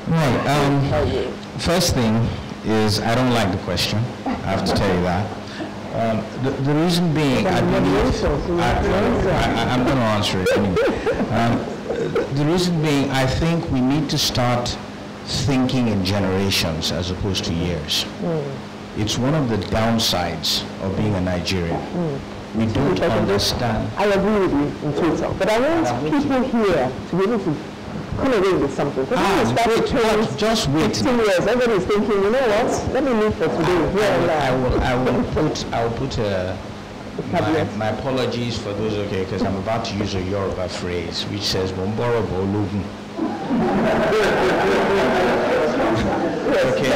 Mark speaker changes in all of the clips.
Speaker 1: Right. First thing is I don't like the question. I have to tell you that. The reason being, I'm going to answer it anyway. The reason being, I think we need to start thinking in generations as opposed to years. It's one of the downsides of being a Nigerian. We don't understand.
Speaker 2: I agree with you in total, but I want people here to be able to come away with something.
Speaker 1: Just wait.
Speaker 2: 15 years, everybody's thinking, you know what? Let me live for today.
Speaker 1: I will put my apologies for those, okay, because I'm about to use a Yoruba phrase which says "Bomboro Bolugun." Okay.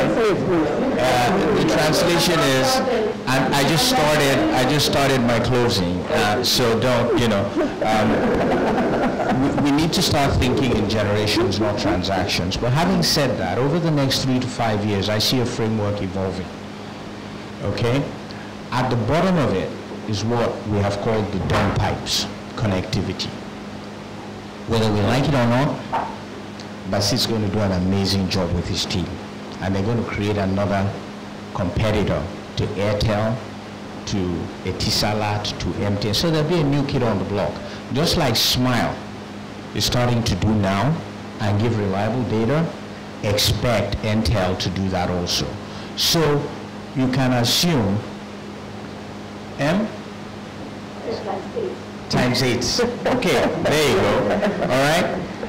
Speaker 1: The translation is, I just started my closing, so don't, we need to start thinking in generations, not transactions. But having said that, over the next 3 to 5 years, I see a framework evolving. Okay? At the bottom of it is what we have called the dumb pipes connectivity. Whether we like it or not, Basit's going to do an amazing job with his team. And they're going to create another competitor to Airtel, to Etisalat, to MTN. So there'll be a new kid on the block. Just like Smile is starting to do now and give reliable data, expect Intel to do that also. So you can assume M? Times 8. Okay, there you go. All right?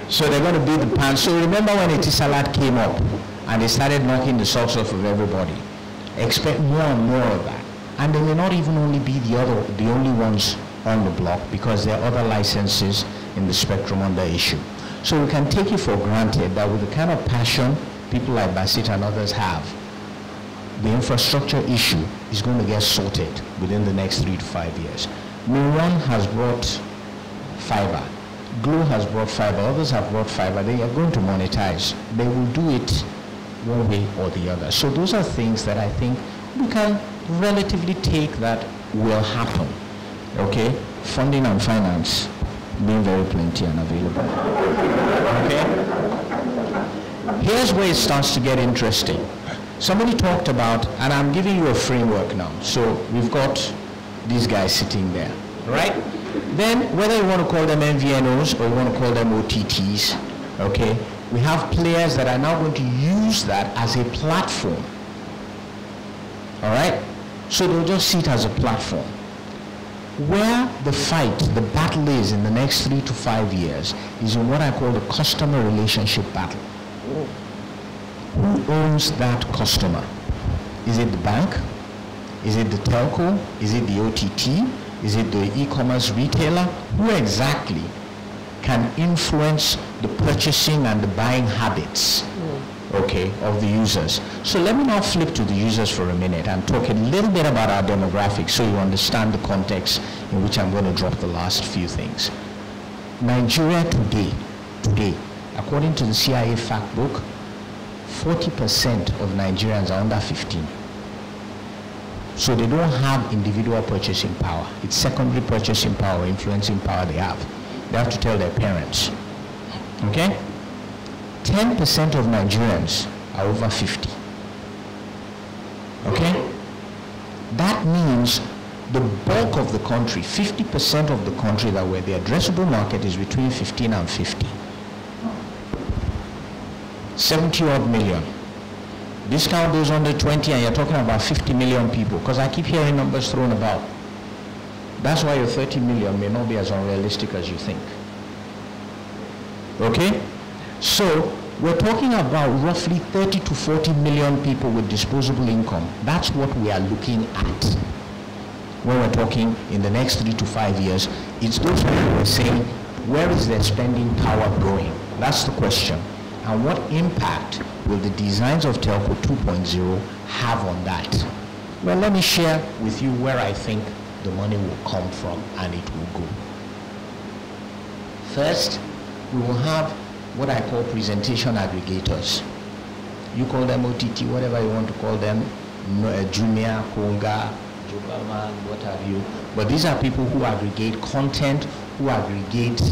Speaker 1: So they're going to be the pan. So remember when Etisalat came up and they started knocking the socks off of everybody. Expect more and more of that. And they may not even only be the only ones on the block, because there are other licenses in the spectrum under issue. So we can take it for granted that with the kind of passion people like Basit and others have, the infrastructure issue is going to get sorted within the next 3 to 5 years. Miran has brought fiber. Glow has brought fiber. Others have brought fiber. They are going to monetize. They will do it one way or the other. So those are things that I think we can relatively take that will happen. Okay? Funding and finance being very plenty and available. Okay? Here's where it starts to get interesting. Somebody talked about, and I'm giving you a framework now. So we've got these guys sitting there, right? Then whether you want to call them MVNOs or you want to call them OTTs, okay? We have players that are now going to use that as a platform. All right? So they'll just see it as a platform. Where the fight, the battle is in the next 3 to 5 years is in what I call the customer relationship battle. Who owns that customer? Is it the bank? Is it the telco? Is it the OTT? Is it the e-commerce retailer? Who exactly can influence the purchasing and the buying habits, okay, of the users? So let me now flip to the users for a minute and talk a little bit about our demographics so you understand the context in which I'm going to drop the last few things. Nigeria today, according to the CIA fact book, 40% of Nigerians are under 15. So they don't have individual purchasing power. It's secondary purchasing power, influencing power they have. They have to tell their parents. Okay? 10% of Nigerians are over 50. Okay? That means the bulk of the country, 50% of the country that where the addressable market is between 15 and 50. 70 odd million. Discount those under 20 and you're talking about 50 million people, because I keep hearing numbers thrown about. That's why your 30 million may not be as unrealistic as you think. Okay? So we're talking about roughly 30 to 40 million people with disposable income. That's what we are looking at when we're talking in the next 3 to 5 years. It's those people who are saying, where is their spending power going? That's the question. And what impact will the designs of Telco 2.0 have on that? Well, let me share with you where I think the money will come from and it will go. First, we will have what I call presentation aggregators. You call them OTT, whatever you want to call them, Jumia, Konga, Jobaman, what have you. But these are people who aggregate content, who aggregate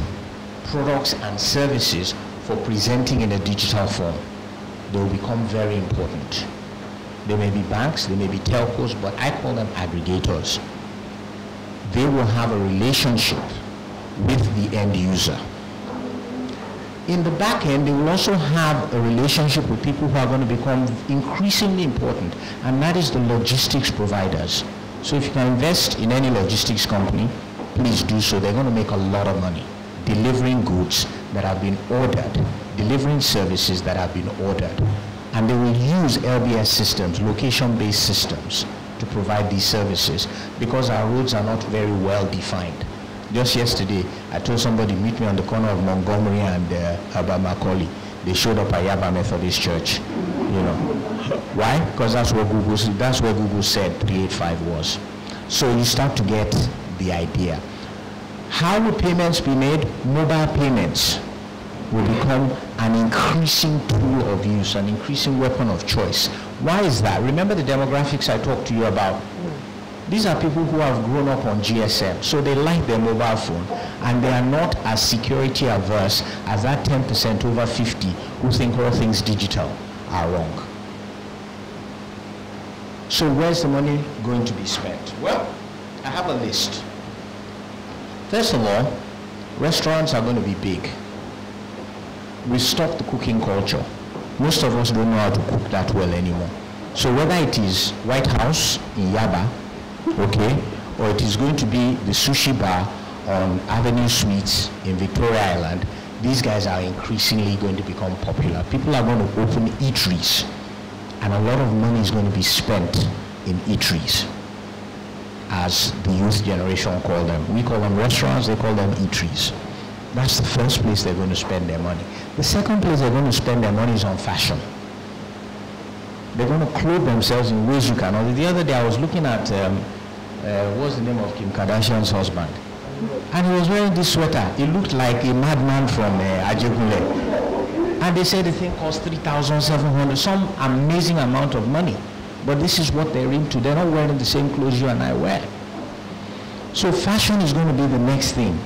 Speaker 1: products and services for presenting in a digital form, they will become very important. They may be banks, they may be telcos, but I call them aggregators. They will have a relationship with the end user. In the back end, they will also have a relationship with people who are going to become increasingly important, and that is the logistics providers. So if you can invest in any logistics company, please do so. They're going to make a lot of money delivering goods that have been ordered, delivering services that have been ordered. And they will use LBS systems, location-based systems, to provide these services because our roads are not very well defined. Just yesterday, I told somebody, meet me on the corner of Montgomery and Macaulay. They showed up at Yaba Methodist Church. You know. Why? Because that's where Google said 385 was. So you start to get the idea. How will payments be made? Mobile payments will become an increasing tool of use, an increasing weapon of choice. Why is that? Remember the demographics I talked to you about? These are people who have grown up on GSM, so they like their mobile phone, and they are not as security averse as that 10% over 50 who think all things digital are wrong. So where's the money going to be spent? Well, I have a list. First of all, restaurants are going to be big. We stopped the cooking culture. Most of us don't know how to cook that well anymore. So whether it is White House in Yaba, okay, or it is going to be the sushi bar on Avenue Suites in Victoria Island, these guys are increasingly going to become popular. People are going to open eateries, and a lot of money is going to be spent in eateries, as the youth generation call them. We call them restaurants, they call them eateries. That's the first place they're going to spend their money. The second place they're going to spend their money is on fashion. They're going to clothe themselves in ways you cannot. The other day I was looking at, what's the name of Kim Kardashian's husband? And he was wearing this sweater. He looked like a madman from Ajegule. And they said the thing cost $3,700, some amazing amount of money. But this is what they're into. They're not wearing the same clothes you and I wear. So fashion is going to be the next thing.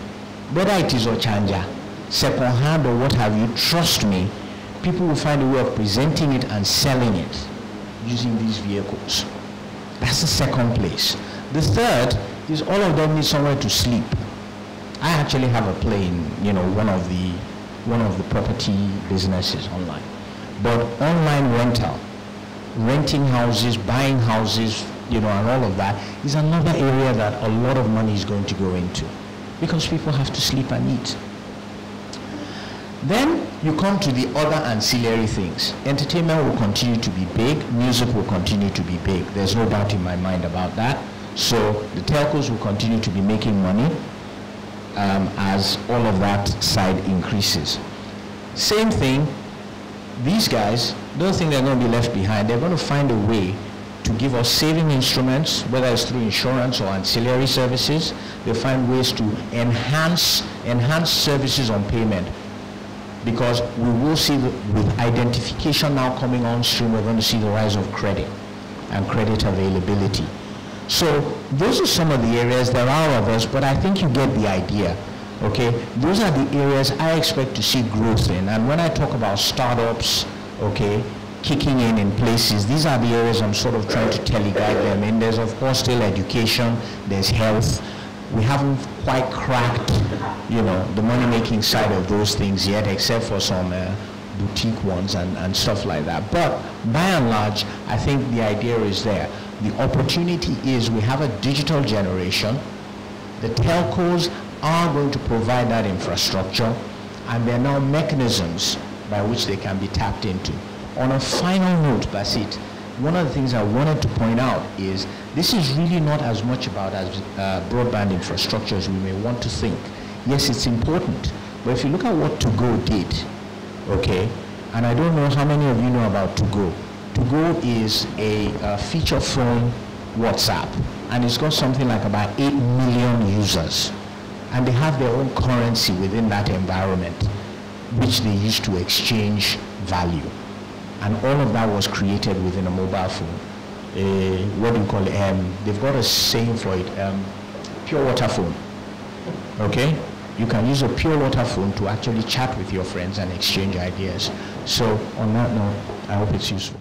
Speaker 1: Whether it is Ochanja, second hand or what have you, trust me, people will find a way of presenting it and selling it using these vehicles. That's the second place. The third is all of them need somewhere to sleep. I actually have a play in, one of the property businesses online. But online rental, renting houses, buying houses, and all of that is another area that a lot of money is going to go into because people have to sleep and eat. Then you come to the other ancillary things. Entertainment will continue to be big. Music will continue to be big. There's no doubt in my mind about that. So the telcos will continue to be making money as all of that side increases. Same thing, these guys don't think they're going to be left behind. They're going to find a way to give us saving instruments, whether it's through insurance or ancillary services. They'll find ways to enhance services on payment. Because we will see, with identification now coming on stream, we're going to see the rise of credit and credit availability. So those are some of the areas. There are others, but I think you get the idea. Okay, those are the areas I expect to see growth in. And when I talk about startups, okay, kicking in places, these are the areas I'm sort of trying to teleguide them in. There's of course still education, there's health. We haven't quite cracked, the money-making side of those things yet, except for some boutique ones and stuff like that. But by and large, I think the idea is there. The opportunity is we have a digital generation. The telcos are going to provide that infrastructure, and there are now mechanisms by which they can be tapped into. On a final note, Basit, one of the things I wanted to point out is this is really not as much about broadband infrastructure as we may want to think. Yes, it's important, but if you look at what To-Go did, okay, and I don't know how many of you know about To-Go. To-Go is a feature phone WhatsApp, and it's got something like about 8 million users, and they have their own currency within that environment, which they use to exchange value. And all of that was created within a mobile phone. What do you call it? They've got a saying for it, pure water phone. Okay? You can use a pure water phone to actually chat with your friends and exchange ideas. So on that note, I hope it's useful.